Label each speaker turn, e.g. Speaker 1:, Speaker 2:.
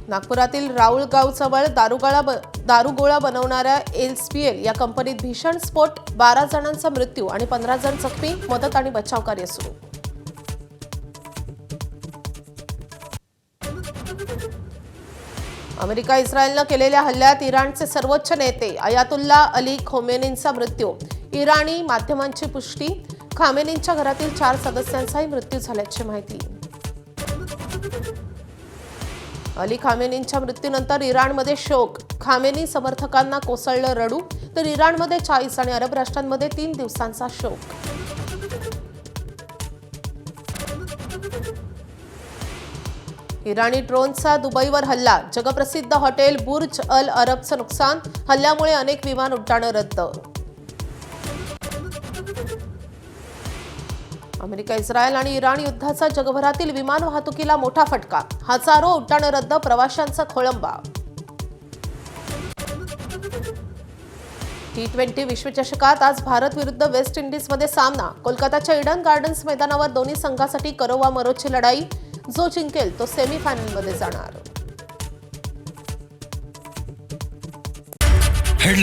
Speaker 1: नागपुरातील राऊळगावजवळ दारुगोळा बनवणाऱ्या एलएसपीएल या कंपनीत भीषण स्फोट, 12 जणांचा मृत्यू आणि 15 जण जखमी. मदत आणि बचाव कार्य सुरू. अमेरिका इस्रायलनं केलेल्या हल्ल्यात इराणचे सर्वोच्च नेते अयातुल्ला अली खोमेनींचा मृत्यू. इराणी माध्यमांची पुष्टी. खामेनींच्या घरातील 4 सदस्यांचाही मृत्यू झाल्याची माहिती. अली खामेनींच्या मृत्यूनंतर इराणमध्ये शोक. खामेनी समर्थकांना कोसळलं रडू, तर इराणमध्ये 40 आणि अरब राष्ट्रांमध्ये 3 दिवसांचा शोक. इराणी ड्रोनचा दुबईवर हल्ला. जगप्रसिद्ध हॉटेल बुर्ज अल अरबचं नुकसान. हल्ल्यामुळे अनेक विमान उड्डाणं रद्द. अमेरिका, इस्रायल आणि इराण युद्धाचा जगभरातील विमान वाहतुकीला मोठा फटका. हजारो उड्डाणं रद्द, प्रवाशांचा खोळंबा. T20 विश्वचषकात आज भारत विरुद्ध वेस्ट इंडिजमध्ये सामना. कोलकाताच्या ईडन गार्डन्स मैदानावर दोन्ही संघांसाठी करो वा मरोची लढाई. जो जिंकेल तो सेमीफायनलमध्ये जाणार.